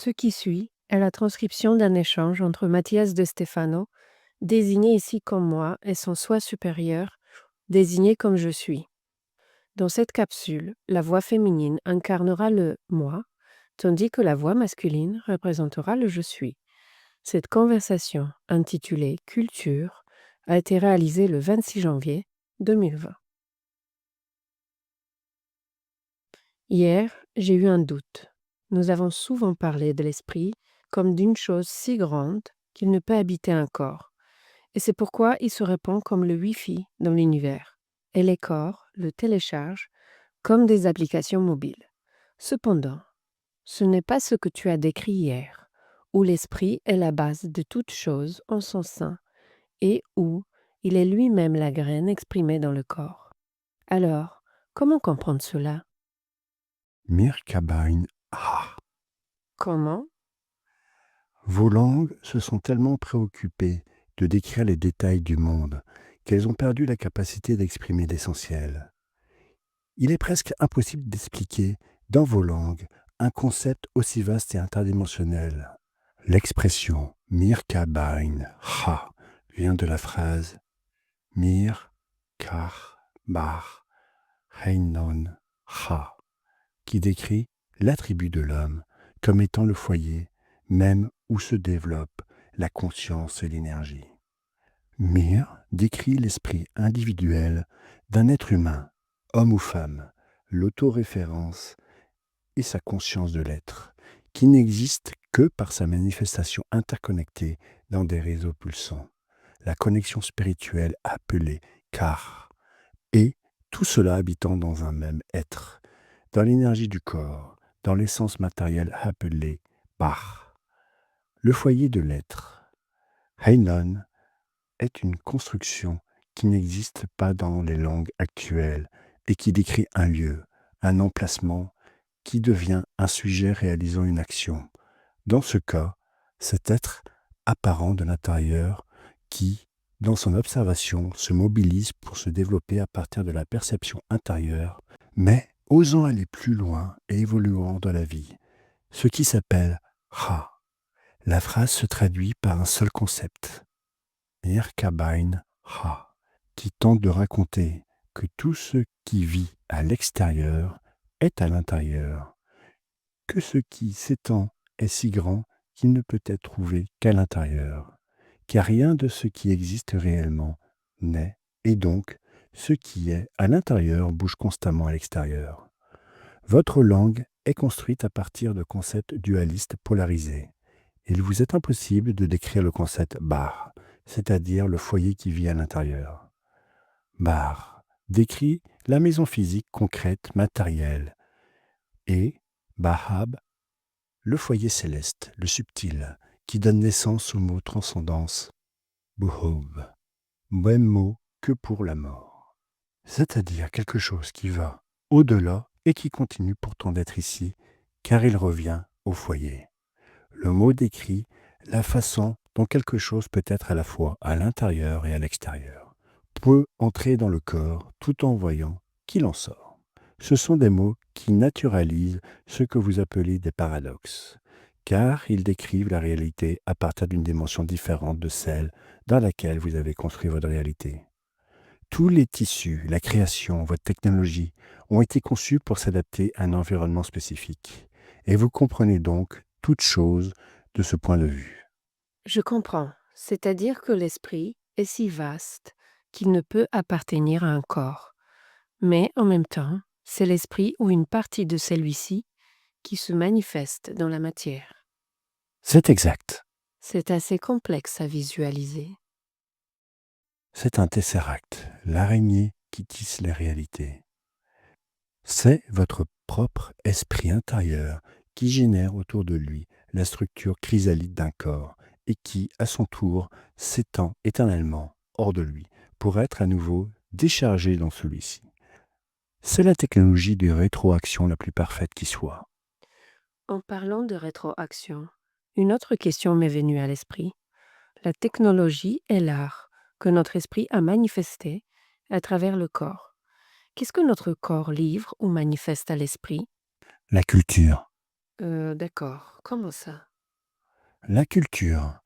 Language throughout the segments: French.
Ce qui suit est la transcription d'un échange entre Mathias de Stefano, désigné ici comme moi, et son soi supérieur, désigné comme je suis. Dans cette capsule, la voix féminine incarnera le moi, tandis que la voix masculine représentera le je suis. Cette conversation, intitulée Culture, a été réalisée le 26 janvier 2020. Hier, j'ai eu un doute. Nous avons souvent parlé de l'esprit comme d'une chose si grande qu'il ne peut habiter un corps. Et c'est pourquoi il se répand comme le Wi-Fi dans l'univers. Et les corps le téléchargent comme des applications mobiles. Cependant, ce n'est pas ce que tu as décrit hier, où l'esprit est la base de toute chose en son sein et où il est lui-même la graine exprimée dans le corps. Alors, comment comprendre cela? Mirkabain, ah! Comment? Vos langues se sont tellement préoccupées de décrire les détails du monde qu'elles ont perdu la capacité d'exprimer l'essentiel. Il est presque impossible d'expliquer, dans vos langues, un concept aussi vaste et interdimensionnel. L'expression Mirkabain, ha vient de la phrase Mir, Kar, Bar, Heinon, ha, qui décrit l'attribut de l'homme comme étant le foyer même où se développe la conscience et l'énergie. Mir décrit l'esprit individuel d'un être humain, homme ou femme, l'autoréférence et sa conscience de l'être, qui n'existe que par sa manifestation interconnectée dans des réseaux pulsants, la connexion spirituelle appelée Kar, et tout cela habitant dans un même être, dans l'énergie du corps, dans l'essence matérielle appelée Bach. Le foyer de l'être, Heinon, est une construction qui n'existe pas dans les langues actuelles et qui décrit un lieu, un emplacement qui devient un sujet réalisant une action. Dans ce cas, cet être apparent de l'intérieur qui, dans son observation, se mobilise pour se développer à partir de la perception intérieure, mais osant aller plus loin et évoluant dans la vie, ce qui s'appelle Ha. La phrase se traduit par un seul concept, Mirkabain Ha, qui tente de raconter que tout ce qui vit à l'extérieur est à l'intérieur, que ce qui s'étend est si grand qu'il ne peut être trouvé qu'à l'intérieur, car rien de ce qui existe réellement n'est, et donc ce qui est à l'intérieur bouge constamment à l'extérieur. Votre langue est construite à partir de concepts dualistes polarisés. Il vous est impossible de décrire le concept bar, c'est-à-dire le foyer qui vit à l'intérieur. Bar décrit la maison physique concrète, matérielle, et Bahab, le foyer céleste, le subtil, qui donne naissance au mot transcendance, Buhov, même mot que pour la mort, c'est-à-dire quelque chose qui va au-delà et qui continue pourtant d'être ici, car il revient au foyer. Le mot décrit la façon dont quelque chose peut être à la fois à l'intérieur et à l'extérieur, peut entrer dans le corps tout en voyant qu'il en sort. Ce sont des mots qui naturalisent ce que vous appelez des paradoxes, car ils décrivent la réalité à partir d'une dimension différente de celle dans laquelle vous avez construit votre réalité. Tous les tissus, la création, votre technologie ont été conçus pour s'adapter à un environnement spécifique. Et vous comprenez donc toute chose de ce point de vue. Je comprends. C'est-à-dire que l'esprit est si vaste qu'il ne peut appartenir à un corps. Mais en même temps, c'est l'esprit ou une partie de celui-ci qui se manifeste dans la matière. C'est exact. C'est assez complexe à visualiser. C'est un tesseract, l'araignée qui tisse les réalités. C'est votre propre esprit intérieur qui génère autour de lui la structure chrysalide d'un corps et qui, à son tour, s'étend éternellement hors de lui, pour être à nouveau déchargé dans celui-ci. C'est la technologie de rétroaction la plus parfaite qui soit. En parlant de rétroaction, une autre question m'est venue à l'esprit. La technologie est l'art que notre esprit a manifesté à travers le corps. Qu'est-ce que notre corps livre ou manifeste à l'esprit? La culture. D'accord. Comment ça? La culture,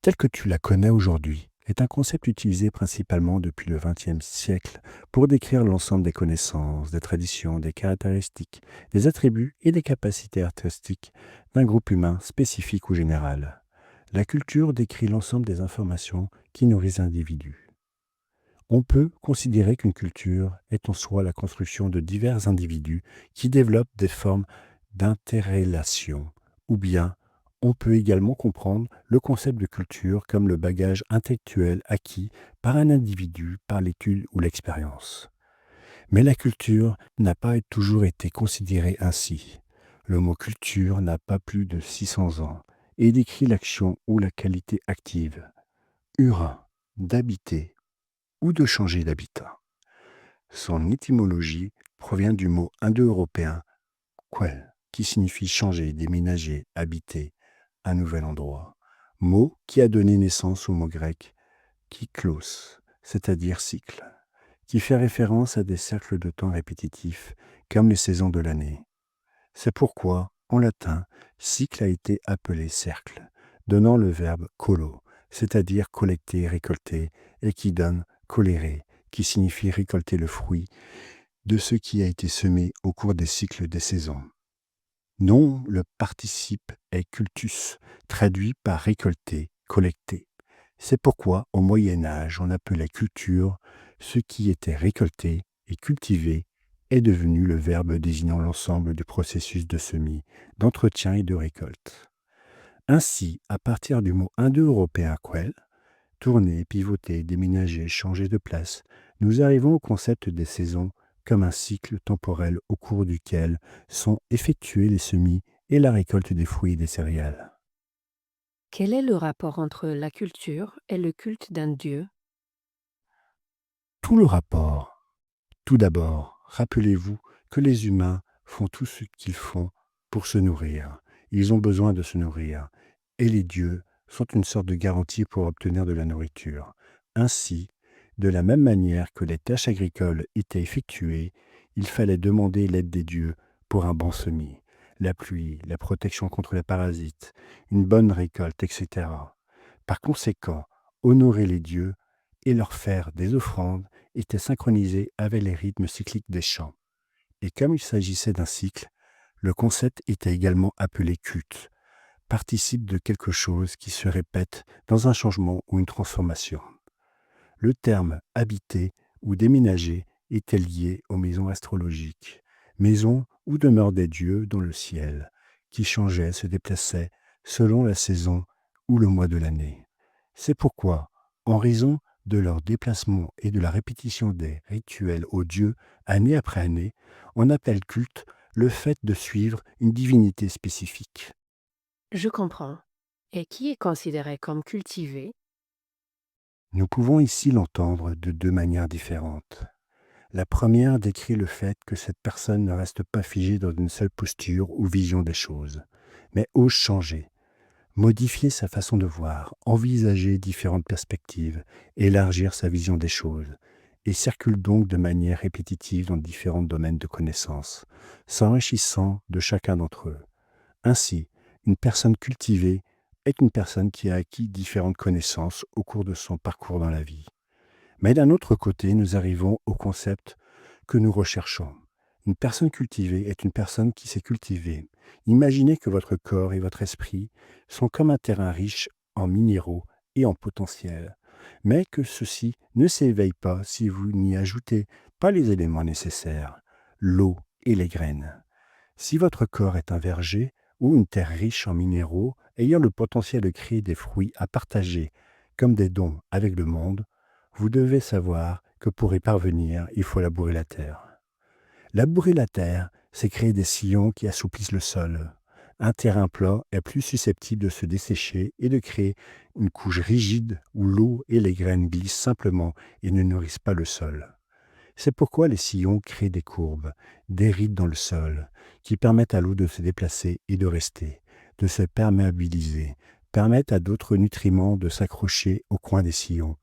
telle que tu la connais aujourd'hui, est un concept utilisé principalement depuis le XXe siècle pour décrire l'ensemble des connaissances, des traditions, des caractéristiques, des attributs et des capacités artistiques d'un groupe humain spécifique ou général. La culture décrit l'ensemble des informations qui nourrissent l'individu. On peut considérer qu'une culture est en soi la construction de divers individus qui développent des formes d'interrelation, ou bien on peut également comprendre le concept de culture comme le bagage intellectuel acquis par un individu par l'étude ou l'expérience. Mais la culture n'a pas toujours été considérée ainsi. Le mot culture n'a pas plus de 600 ans et décrit l'action ou la qualité active, urin, d'habiter ou de changer d'habitat. Son étymologie provient du mot indo-européen quel, qui signifie changer, déménager, habiter, un nouvel endroit. Mot qui a donné naissance au mot grec kyklos, c'est-à-dire cycle, qui fait référence à des cercles de temps répétitifs, comme les saisons de l'année. C'est pourquoi, en latin, cycle a été appelé cercle, donnant le verbe colo, c'est-à-dire collecter, récolter, et qui donne colere, qui signifie récolter le fruit de ce qui a été semé au cours des cycles des saisons. Non, le participe est cultus, traduit par récolter, collecter. C'est pourquoi, au Moyen Âge, on appelait culture ce qui était récolté et cultivé est devenu le verbe désignant l'ensemble du processus de semis, d'entretien et de récolte. Ainsi, à partir du mot indo-européen quel, tourner, pivoter, déménager, changer de place, nous arrivons au concept des saisons comme un cycle temporel au cours duquel sont effectués les semis et la récolte des fruits et des céréales. Quel est le rapport entre la culture et le culte d'un dieu? Tout le rapport. Tout d'abord, rappelez-vous que les humains font tout ce qu'ils font pour se nourrir. Ils ont besoin de se nourrir. Et les dieux sont une sorte de garantie pour obtenir de la nourriture. Ainsi, de la même manière que les tâches agricoles étaient effectuées, il fallait demander l'aide des dieux pour un bon semis, la pluie, la protection contre les parasites, une bonne récolte, etc. Par conséquent, honorer les dieux et leur faire des offrandes était synchronisé avec les rythmes cycliques des champs. Et comme il s'agissait d'un cycle, le concept était également appelé culte, participe de quelque chose qui se répète dans un changement ou une transformation. Le terme habiter ou déménager était lié aux maisons astrologiques, maisons où demeurent des dieux dans le ciel, qui changeaient, se déplaçaient selon la saison ou le mois de l'année. C'est pourquoi, en raison de leur déplacement et de la répétition des rituels aux dieux année après année, on appelle culte le fait de suivre une divinité spécifique. Je comprends. Et qui est considéré comme cultivé? Nous pouvons ici l'entendre de deux manières différentes. La première décrit le fait que cette personne ne reste pas figée dans une seule posture ou vision des choses, mais ose changer, modifier sa façon de voir, envisager différentes perspectives, élargir sa vision des choses, et circule donc de manière répétitive dans différents domaines de connaissances, s'enrichissant de chacun d'entre eux. Ainsi, une personne cultivée est une personne qui a acquis différentes connaissances au cours de son parcours dans la vie. Mais d'un autre côté, nous arrivons au concept que nous recherchons. Une personne cultivée est une personne qui s'est cultivée. Imaginez que votre corps et votre esprit sont comme un terrain riche en minéraux et en potentiel, mais que ceci ne s'éveille pas si vous n'y ajoutez pas les éléments nécessaires, l'eau et les graines. Si votre corps est un verger ou une terre riche en minéraux ayant le potentiel de créer des fruits à partager comme des dons avec le monde, vous devez savoir que pour y parvenir, il faut labourer la terre. Labourer la terre, c'est créer des sillons qui assouplissent le sol, Un terrain plat est plus susceptible de se dessécher et de créer une couche rigide où l'eau et les graines glissent simplement et ne nourrissent pas le sol. C'est pourquoi les sillons créent des courbes, des rides dans le sol, qui permettent à l'eau de se déplacer et de rester, de se perméabiliser, permettent à d'autres nutriments de s'accrocher au coin des sillons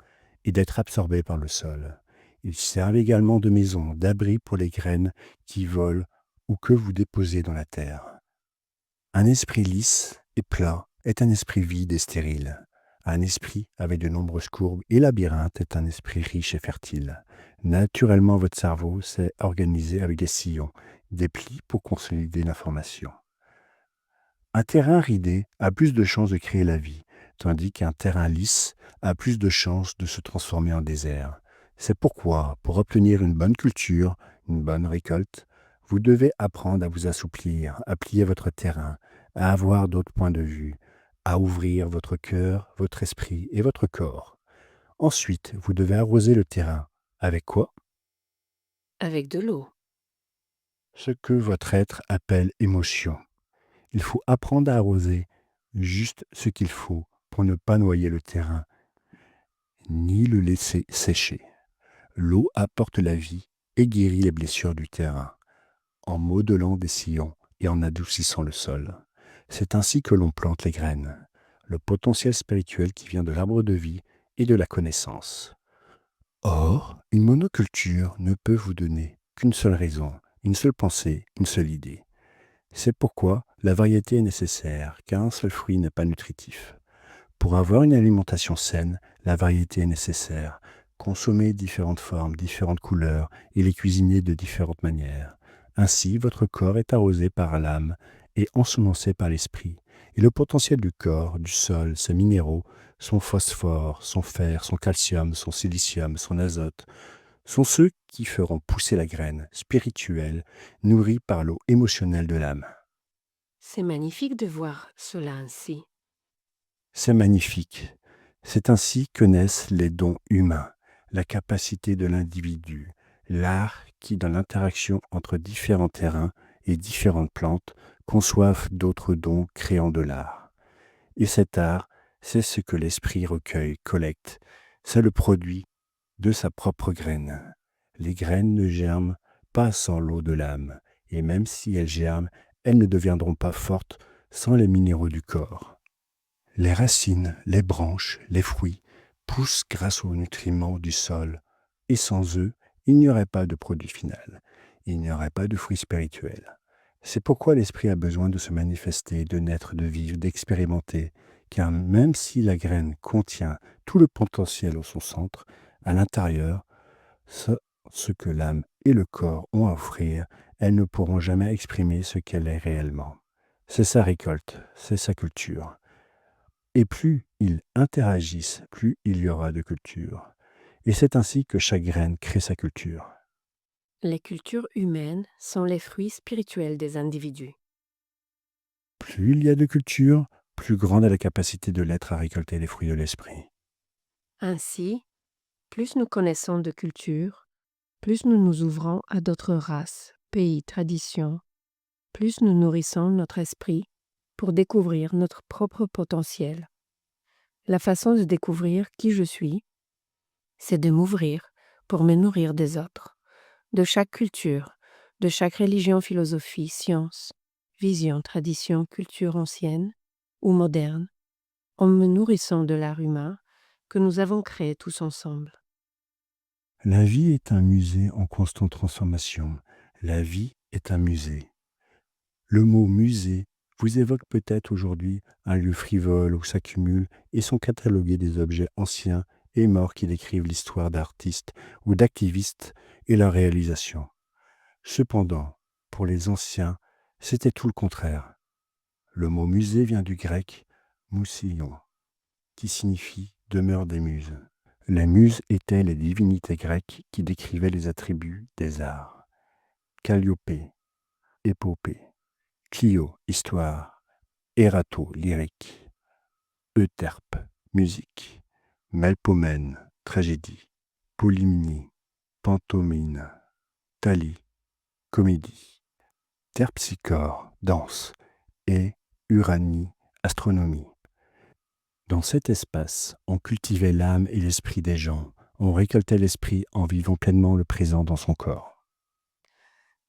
et d'être absorbés par le sol. Ils servent également de maison, d'abri pour les graines qui volent ou que vous déposez dans la terre. Un esprit lisse et plat est un esprit vide et stérile. Un esprit avec de nombreuses courbes et labyrinthes est un esprit riche et fertile. Naturellement, votre cerveau s'est organisé avec des sillons, des plis pour consolider l'information. Un terrain ridé a plus de chances de créer la vie, tandis qu'un terrain lisse a plus de chances de se transformer en désert. C'est pourquoi, pour obtenir une bonne culture, une bonne récolte, vous devez apprendre à vous assouplir, à plier votre terrain, à avoir d'autres points de vue, à ouvrir votre cœur, votre esprit et votre corps. Ensuite, vous devez arroser le terrain. Avec quoi? Avec de l'eau. Ce que votre être appelle émotion. Il faut apprendre à arroser juste ce qu'il faut pour ne pas noyer le terrain, ni le laisser sécher. L'eau apporte la vie et guérit les blessures du terrain, en modelant des sillons et en adoucissant le sol. C'est ainsi que l'on plante les graines, le potentiel spirituel qui vient de l'arbre de vie et de la connaissance. Or, une monoculture ne peut vous donner qu'une seule raison, une seule pensée, une seule idée. C'est pourquoi la variété est nécessaire, car un seul fruit n'est pas nutritif. Pour avoir une alimentation saine, la variété est nécessaire. Consommez différentes formes, différentes couleurs et les cuisiner de différentes manières. Ainsi, votre corps est arrosé par l'âme et ensemencé par l'esprit. Et le potentiel du corps, du sol, ses minéraux, son phosphore, son fer, son calcium, son silicium, son azote, sont ceux qui feront pousser la graine spirituelle nourrie par l'eau émotionnelle de l'âme. C'est magnifique de voir cela ainsi. C'est magnifique. C'est ainsi que naissent les dons humains, la capacité de l'individu, l'art qui, dans l'interaction entre différents terrains et différentes plantes, conçoivent d'autres dons créant de l'art. Et cet art, c'est ce que l'esprit recueille, collecte. C'est le produit de sa propre graine. Les graines ne germent pas sans l'eau de l'âme, et même si elles germent, elles ne deviendront pas fortes sans les minéraux du corps. Les racines, les branches, les fruits poussent grâce aux nutriments du sol, et sans eux, il n'y aurait pas de produit final, il n'y aurait pas de fruit spirituel. C'est pourquoi l'esprit a besoin de se manifester, de naître, de vivre, d'expérimenter, car même si la graine contient tout le potentiel au son centre, à l'intérieur, ce que l'âme et le corps ont à offrir, elles ne pourront jamais exprimer ce qu'elle est réellement. C'est sa récolte, c'est sa culture. Et plus ils interagissent, plus il y aura de culture. Et c'est ainsi que chaque graine crée sa culture. Les cultures humaines sont les fruits spirituels des individus. Plus il y a de culture, plus grande est la capacité de l'être à récolter les fruits de l'esprit. Ainsi, plus nous connaissons de culture, plus nous nous ouvrons à d'autres races, pays, traditions, plus nous nourrissons notre esprit pour découvrir notre propre potentiel. La façon de découvrir qui je suis, c'est de m'ouvrir pour me nourrir des autres, de chaque culture, de chaque religion, philosophie, science, vision, tradition, culture ancienne ou moderne, en me nourrissant de l'art humain que nous avons créé tous ensemble. La vie est un musée en constante transformation. La vie est un musée. Le mot musée vous évoque peut-être aujourd'hui un lieu frivole où s'accumulent et sont catalogués des objets anciens et morts qui décrivent l'histoire d'artistes ou d'activistes et leur réalisation. Cependant, pour les anciens, c'était tout le contraire. Le mot musée vient du grec mousillon, qui signifie demeure des muses. Les muses étaient les divinités grecques qui décrivaient les attributs des arts. Calliope, épopée. Clio, histoire. Erato, lyrique. Euterpe, musique. Melpomène, tragédie. Polymnie, pantomime. Thalie, comédie. Terpsichore, danse. Et Uranie, astronomie. Dans cet espace, on cultivait l'âme et l'esprit des gens, on récoltait l'esprit en vivant pleinement le présent dans son corps.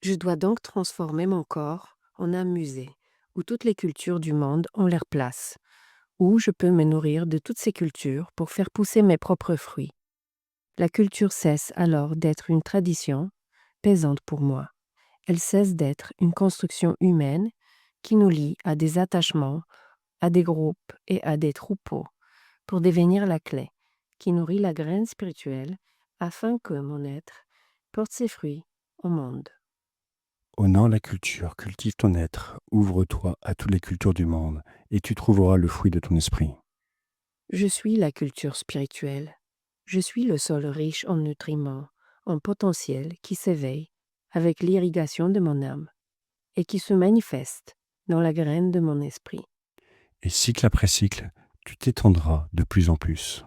Je dois donc transformer mon corps en un musée où toutes les cultures du monde ont leur place, où je peux me nourrir de toutes ces cultures pour faire pousser mes propres fruits. La culture cesse alors d'être une tradition pesante pour moi. Elle cesse d'être une construction humaine qui nous lie à des attachements, à des groupes et à des troupeaux, pour devenir la clé qui nourrit la graine spirituelle afin que mon être porte ses fruits au monde. Honore la culture, cultive ton être, ouvre-toi à toutes les cultures du monde, et tu trouveras le fruit de ton esprit. Je suis la culture spirituelle. Je suis le sol riche en nutriments, en potentiel qui s'éveille avec l'irrigation de mon âme et qui se manifeste dans la graine de mon esprit. Et cycle après cycle, tu t'étendras de plus en plus.